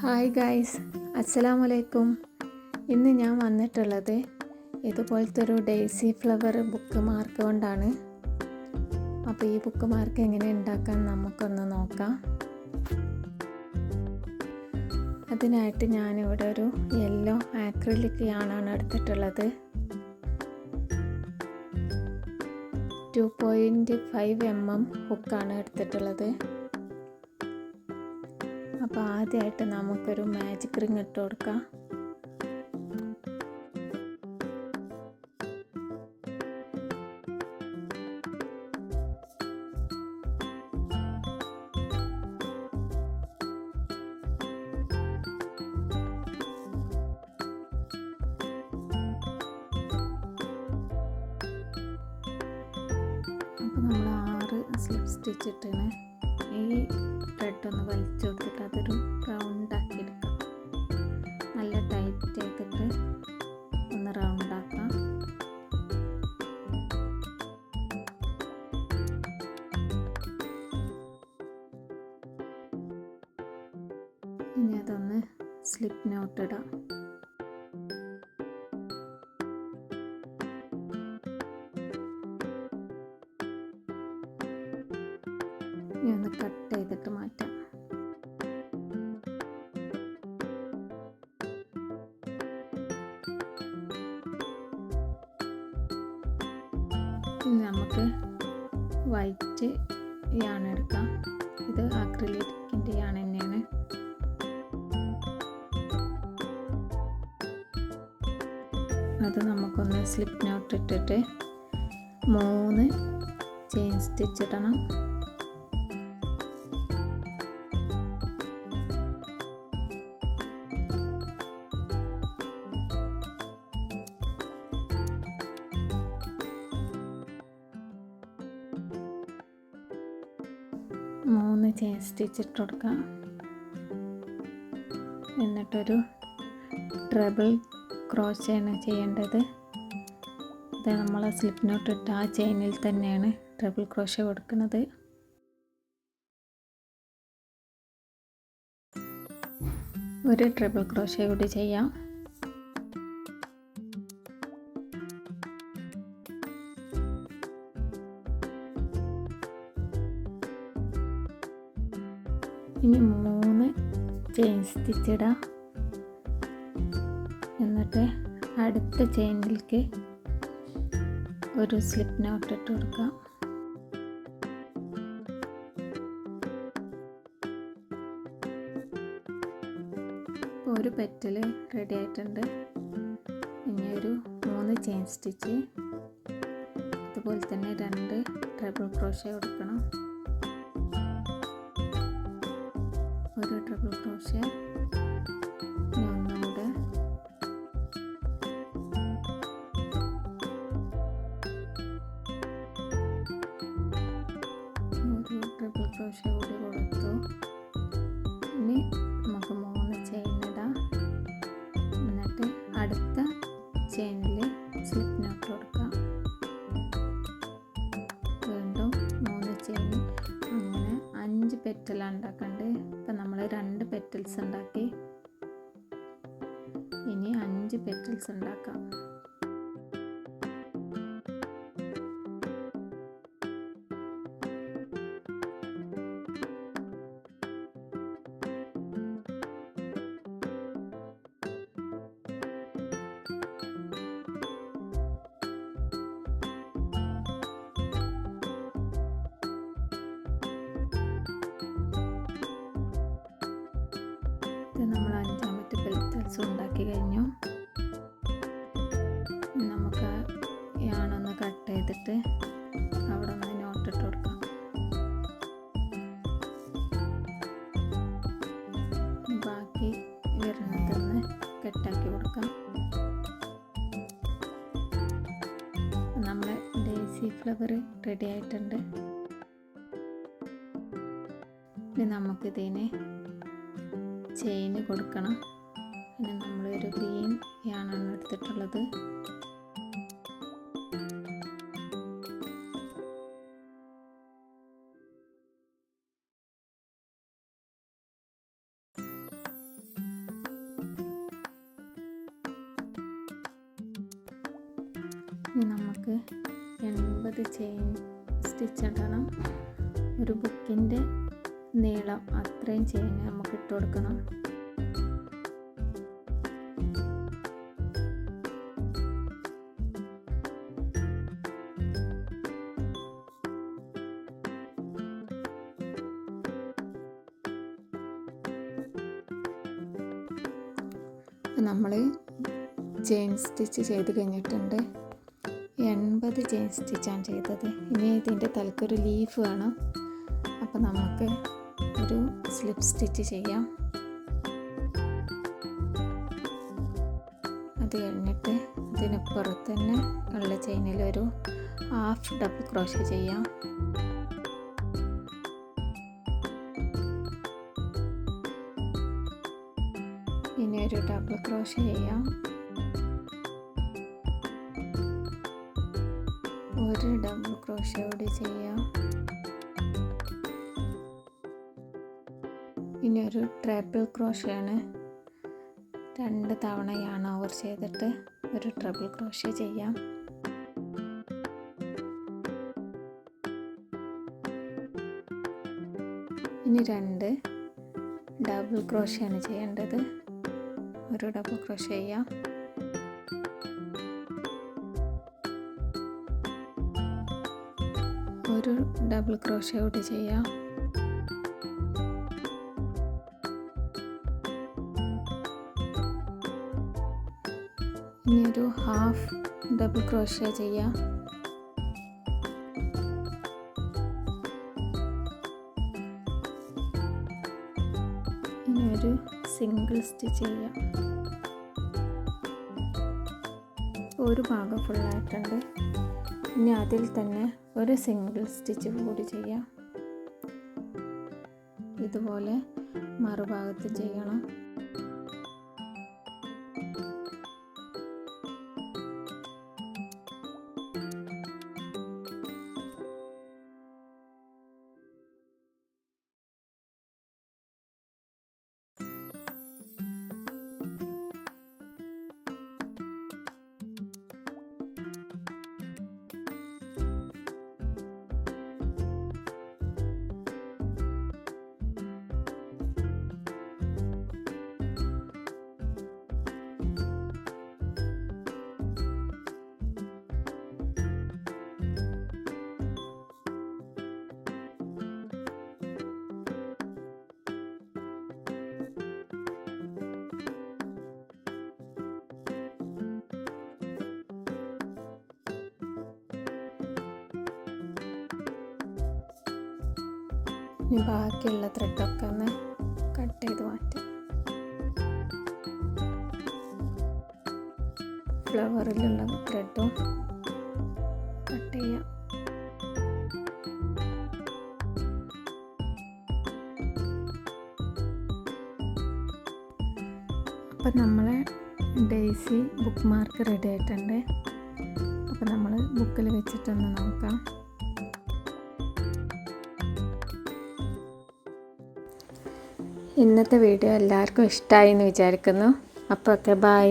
Hi guys, അസ്സലാമു അലൈക്കും. ഇന്ന് ഞാൻ വന്നിട്ടുള്ളത് ഇതുപോലത്തെ ഒരു ഡെയ്സി ഫ്ലവർ ബുക്ക് മാർക്ക് കൊണ്ടാണ്. അപ്പോൾ ഈ ബുക്ക് മാർക്ക് എങ്ങനെ ഉണ്ടാക്കാൻ നമുക്കൊന്ന് നോക്കാം. അതിനായിട്ട് ഞാനിവിടെ ഒരു യെല്ലോ ആക്രിലിക് യാണാണ് എടുത്തിട്ടുള്ളത്. 2.5 mm ഹുക്കാണ് എടുത്തിട്ടുള്ളത്. അപ്പോൾ ആദ്യമായിട്ട് നമുക്കൊരു മാജിക് റിങ് ഇട്ട് കൊടുക്കാം. അപ്പോൾ നമ്മൾ 6 സ്ലിപ്പ് സ്റ്റിച്ച് ഇട്ടാണ്. ഈ ത്രെഡ് ഒന്ന് വലിച്ചു കൊടുത്തിട്ട് അതൊരു റൗണ്ടാക്കി എടുക്കാം. നല്ല ടൈറ്റ് ചെയ്തിട്ട് ഒന്ന് റൗണ്ടാക്കാം. ഇനി അതൊന്ന് സ്ലിപ്പ് നോട്ട് ഇടാം. ഇനി ഒന്ന് കട്ട് ചെയ്തിട്ട് മാറ്റാം. ഇനി നമുക്ക് വൈറ്റ് യാണ് എടുക്കാം. ഇത് അക്രിലിക്കിൻ്റെ യാണ് തന്നെയാണ്. അത് നമുക്കൊന്ന് സ്ലിപ്പ് നോട്ട് ഇട്ടിട്ട് 3 ചെയിൻ സ്റ്റിച്ച് ഇടണം. ചെയിൻ സ്റ്റിച്ച് ഇട്ട് കൊടുക്കാം. എന്നിട്ടൊരു ട്രബിൾ ക്രോഷയാണ് ചെയ്യേണ്ടത്. ഇത് നമ്മൾ സ്ലിപ്പ് നോട്ട് ഇട്ട് ആ ചെയിനിൽ തന്നെയാണ് ട്രബിൾ ക്രോഷ കൊടുക്കുന്നത്. ഒരു ട്രബിൾ ക്രോഷ കൂടി ചെയ്യാം. ഇനി 3 ചെയിൻ സ്റ്റിച്ച് ഇടാം. എന്നിട്ട് അടുത്ത ചെയിനിലേക്ക് ഒരു സ്ലിപ്പ് നോട്ട് ഇട്ട് കൊടുക്കാം. ഇപ്പോൾ ഒരു പെറ്റൽ റെഡി ആയിട്ടുണ്ട്. ഇനി ഒരു 3 ചെയിൻ സ്റ്റിച്ച്, അതുപോലെ തന്നെ 2 ട്രിപ്പിൾ ക്രോഷ കൊടുക്കണം. ഒരു ട്രിപ്പിൾ ക്രോഷ, ഒന്നുകൂടെ ഒരു ട്രിപ്പിൾ ക്രോഷ കൂടി കൊടുത്തു. ഇനി നമുക്ക് 3 ചെയിൻ ഇടാം. എന്നിട്ട് അടുത്ത ചെയിനിൽ സ്ലിപ്പ് നോട്ട് കൊടുക്കാം. വീണ്ടും 3 ചെയിൻ. അങ്ങനെ 5 പെറ്റലാണ് ഉണ്ടാക്കേണ്ടത്. ഇപ്പം നമ്മൾ 2 പെറ്റൽസ് ഉണ്ടാക്കി. ഇനി 5 പെറ്റൽസ് ഉണ്ടാക്കാം. നമ്മൾ 5ാമത്തെ പെറ്റൽസ് ഉണ്ടാക്കി കഴിഞ്ഞു. നമുക്ക് യാണൊന്ന് കട്ട് ചെയ്തിട്ട് അവിടെ ഒന്ന് നോട്ടിട്ട് കൊടുക്കാം. ബാക്കി വരുന്നതൊന്ന് കെട്ടാക്കി കൊടുക്കാം. നമ്മളെ ഡെയ്സി ഫ്ലവർ റെഡി ആയിട്ടുണ്ട്. ഇനി നമുക്കിതിന് ചെയിന് കൊടുക്കണം. പിന്നെ നമ്മളൊരു ഗ്രീൻ യാണാണ് എടുത്തിട്ടുള്ളത്. ഇനി നമുക്ക് 80 ചെയിൻ സ്റ്റിച്ച് ഇടണം. ഒരു ബുക്കിൻ്റെ നീളം അത്രയും ചെയിൻ നമുക്ക് ഇട്ട് കൊടുക്കണം. നമ്മൾ ചെയിൻ സ്റ്റിച്ച് ചെയ്ത് കഴിഞ്ഞിട്ടുണ്ട്. 80 ചെയിൻ സ്റ്റിച്ചാണ് ചെയ്തത്. ഇനി ഇതിൻ്റെ തലക്കൊരു ലീഫ് വേണം. അപ്പോൾ നമുക്ക് ഒരു സ്ലിപ്പ് സ്റ്റിച്ച് ചെയ്യാം. അത് കഴിഞ്ഞിട്ട് ഇതിന് പുറത്ത് തന്നെ ഉള്ള ചെയിനിൽ ഒരു ഹാഫ് ഡബിൾ ക്രോഷേ ചെയ്യാം. ഇനി ഒരു ഡബിൾ ക്രോഷേ ചെയ്യാം. ഒരു ഡബിൾ ക്രോഷേ കൂടി ചെയ്യാം. ഇനി ഒരു ട്രിപ്പിൾ ക്രോഷേ ആണ്. 2 തവണ yarn ഓവർ ചെയ്തിട്ട് ഒരു ട്രിപ്പിൾ ക്രോഷേ ചെയ്യാം. ഇനി 2 ഡബിൾ ക്രോഷേ ആണ് ചെയ്യേണ്ടത്. ഒരു ഡബിൾ ക്രോഷേ ചെയ്യാം. ഒരു ഡബിൾ ക്രോഷേ കൂടി ചെയ്യാം. ഇനി ഒരു ഹാഫ് ഡബിൾ ക്രോഷേ ചെയ്യാം. ഇനി ഒരു സിംഗിൾ സ്റ്റിച്ച് ചെയ്യാം. ഒരു ഭാഗം ഫുള്ളായിട്ടുണ്ട്. ഇനി അതിൽ തന്നെ ഒരു സിംഗിൾ സ്റ്റിച്ച് കൂടി ചെയ്യാം. ഇതുപോലെ മറുഭാഗത്ത് ചെയ്യണം. ഇനി ബാക്കിയുള്ള ത്രെഡൊക്കെ ഒന്ന് കട്ട് ചെയ്ത് മാറ്റാം. ഫ്ലവറിലുള്ള ത്രെഡും കട്ട് ചെയ്യാം. അപ്പം നമ്മളെ ഡെയ്സി ബുക്ക് മാർക്ക് റെഡി ആയിട്ടുണ്ട്. അപ്പം നമ്മൾ ബുക്കിൽ വെച്ചിട്ടൊന്ന് നോക്കാം. ഇന്നത്തെ വീഡിയോ എല്ലാവർക്കും ഇഷ്ടമായി എന്ന് വിചാരിക്കുന്നു. അപ്പോൾ ഓക്കെ, ബൈ.